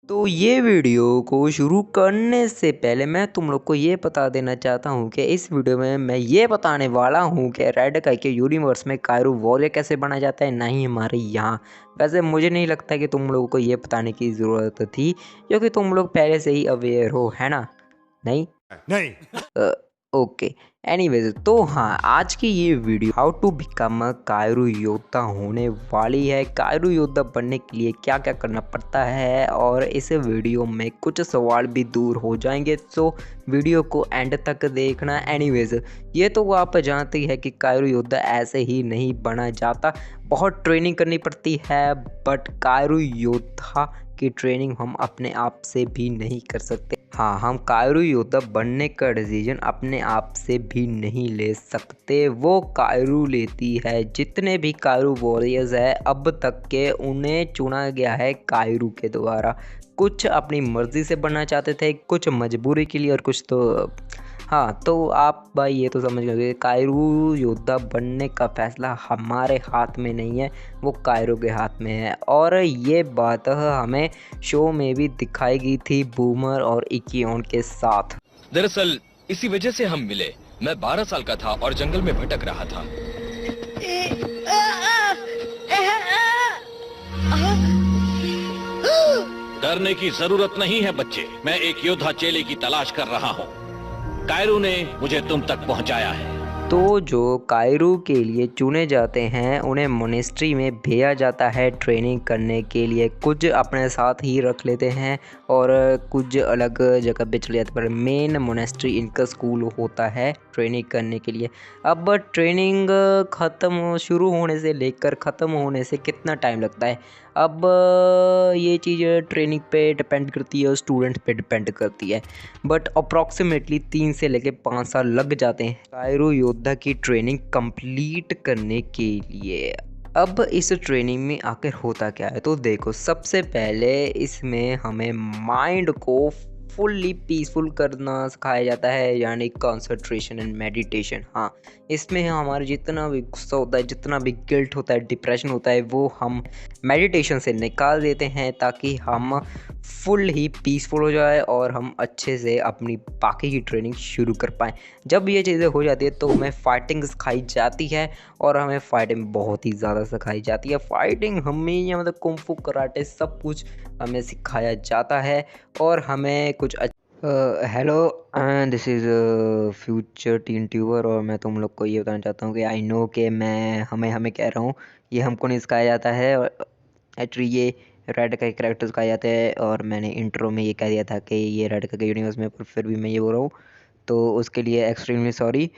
तो ये वीडियो को शुरू करने से पहले मैं तुम लोग को ये बता देना चाहता हूँ कि इस वीडियो में मैं ये बताने वाला हूँ कि रेड काई के यूनिवर्स में कायरू वॉरियर कैसे बना जाता है, ना ही हमारे यहाँ। वैसे मुझे नहीं लगता कि तुम लोगों को ये बताने की ज़रूरत थी, क्योंकि तुम लोग पहले से ही अवेयर हो, है ना? नहीं? नहीं। अ, ओके। एनीवेज, तो हाँ, आज की ये video how to become a कायरू योद्धा होने वाली है। कायरू योद्धा बनने के लिए क्या क्या करना पड़ता है, और इस वीडियो में कुछ सवाल भी दूर हो जाएंगे, तो वीडियो को एंड तक देखना। एनीवेज, ये तो आप जानते ही है कि कायरू योद्धा ऐसे ही नहीं बना जाता, बहुत ट्रेनिंग करनी पड़ती है। बट कायरू योद्धा की ट्रेनिंग हम अपने आप से भी नहीं कर सकते। हाँ, हम कायरू योद्धा बनने का डिसीजन अपने आप से भी नहीं ले सकते, वो कायरू लेती है। जितने भी कायरू वॉरियर्स है अब तक के, उन्हें चुना गया है कायरू के द्वारा। कुछ अपनी मर्जी से बनना चाहते थे, कुछ मजबूरी के लिए, और कुछ तो हाँ। तो आप भाई ये तो समझ गए, कायरू योद्धा बनने का फैसला हमारे हाथ में नहीं है, वो कायरू के हाथ में है। और ये बात हमें शो में भी दिखाई गई थी बूमर और इकियोन के साथ। दरअसल इसी वजह से हम मिले। मैं 12 साल का था और जंगल में भटक रहा था। डरने की जरूरत नहीं है बच्चे, मैं एक योद्धा चेले की तलाश कर रहा हूँ। कायरू ने मुझे तुम तक पहुँचाया है। तो जो कायरू के लिए चुने जाते हैं उन्हें मोनेस्ट्री में भेजा जाता है ट्रेनिंग करने के लिए। कुछ अपने साथ ही रख लेते हैं और कुछ अलग जगह पे चले जाते हैं, पर मेन मोनेस्ट्री इनका स्कूल होता है ट्रेनिंग करने के लिए। अब ट्रेनिंग शुरू होने से लेकर ख़त्म होने से कितना टाइम लगता है, अब ये चीज़ ट्रेनिंग पे डिपेंड करती है और स्टूडेंट पे डिपेंड करती है। बट अप्रॉक्सीमेटली 3 से लेके 5 साल लग जाते हैं कायरू योद्धा की ट्रेनिंग कंप्लीट करने के लिए। अब इस ट्रेनिंग में आखिर होता क्या है, तो देखो, सबसे पहले इसमें हमें माइंड को फुल्ली पीसफुल करना सिखाया जाता है, यानी कंसंट्रेशन एंड मेडिटेशन। हाँ, इसमें हमारा जितना भी गुस्सा होता है, जितना भी गिल्ट होता है, डिप्रेशन होता है, वो हम मेडिटेशन से निकाल देते हैं, ताकि हम फुल ही पीसफुल हो जाए और हम अच्छे से अपनी बाकी की ट्रेनिंग शुरू कर पाएँ। जब ये चीज़ें हो जाती है तो हमें फाइटिंग सिखाई जाती है, और हमें फाइटिंग बहुत ही ज़्यादा सिखाई जाती है। फाइटिंग हमें मतलब कुंफू कराटे सब कुछ हमें सिखाया जाता है। और हमें कुछ hello, this is future tin tuber, और मैं तुम लोग को ये बताना चाहता हूँ कि आई नो कि मैं हमें हमें कह रहा हूँ, ये हमको नहीं सिखाया जाता है। एक्चुअली ये रेड का कैरेक्टर सिखाया जाता है, और मैंने इंट्रो में ये कह दिया था कि ये रेड का यूनिवर्स में, पर फिर भी मैं ये बोल रहा हूँ, तो उसके लिए एक्सट्रीमली सॉरी।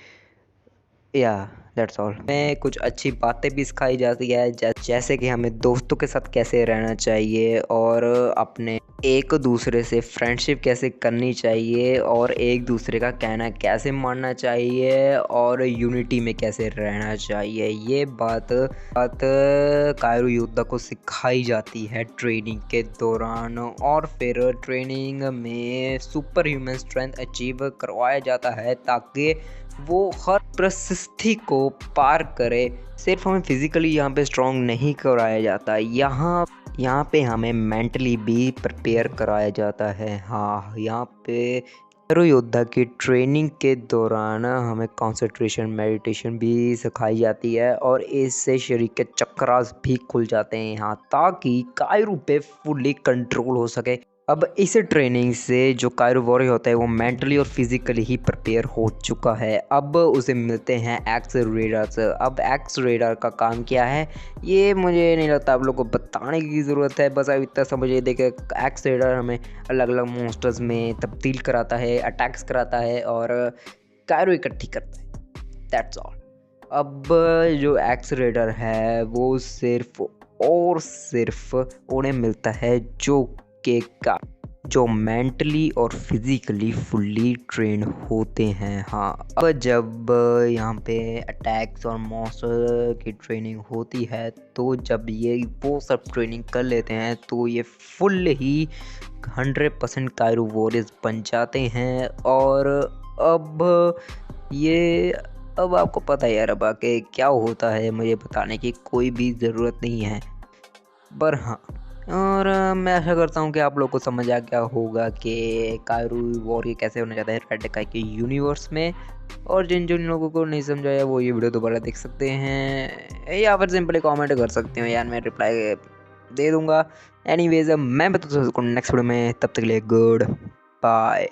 या दैट्स ऑल। हमें कुछ अच्छी बातें भी सिखाई जाती है, जैसे कि हमें दोस्तों के साथ कैसे रहना चाहिए, और अपने एक दूसरे से फ्रेंडशिप कैसे करनी चाहिए, और एक दूसरे का कहना कैसे मानना चाहिए, और यूनिटी में कैसे रहना चाहिए। ये बात कायरू योद्धा को सिखाई जाती है ट्रेनिंग के दौरान। और फिर ट्रेनिंग में सुपर ह्यूमन स्ट्रेंथ अचीव करवाया जाता है, ताकि वो हर परिस्थिति को पार करे। सिर्फ हमें फिजिकली यहाँ पे स्ट्रॉन्ग नहीं कराया जाता, यहाँ पे हमें मेंटली भी प्रिपेयर कराया जाता है। हाँ, यहाँ पे कायरू योद्धा की ट्रेनिंग के दौरान हमें कंसंट्रेशन मेडिटेशन भी सिखाई जाती है, और इससे शरीर के चक्रास भी खुल जाते हैं यहाँ, ताकि कायरू पे फुली कंट्रोल हो सके। अब इस ट्रेनिंग से जो कायरू वॉरियर होता है वो मेंटली और फिजिकली ही प्रिपेयर हो चुका है। अब उसे मिलते हैं एक्स रेडार्स। अब एक्स रेडार का काम क्या है, ये मुझे नहीं लगता आप लोग को बताने की ज़रूरत है। बस अब इतना समझिए, देखिए, एक्स रेडार हमें अलग अलग मॉन्स्टर्स में तब्दील कराता है, अटैक्स कराता है, और कायरू इकट्ठी करता है। That's all. अब जो एक्स रेडर है वो सिर्फ और सिर्फ उन्हें मिलता है जो मेंटली और फिजिकली फुल्ली ट्रेन होते हैं। हाँ, अब जब यहाँ पे अटैक्स और मॉन्स्टर की ट्रेनिंग होती है, तो जब ये वो सब ट्रेनिंग कर लेते हैं, तो ये फुल ही 100% कायरू वॉरियर्स बन जाते हैं। और अब आपको पता है यार, अब आके क्या होता है मुझे बताने की कोई भी ज़रूरत नहीं है। पर हाँ, और मैं आशा करता हूँ कि आप लोग को समझ आ गया होगा कि कायरू वॉरियर कैसे होना चाहता है रेड काई के यूनिवर्स में। और जिन जिन लोगों को नहीं समझाया वो ये वीडियो दोबारा देख सकते हैं या फिर सिंपली कमेंट कर सकते हो यार, मैं रिप्लाई दे दूंगा। एनीवेज मैं बता सकूँ नेक्स्ट वीडियो में, तब तक के लिए गुड बाय।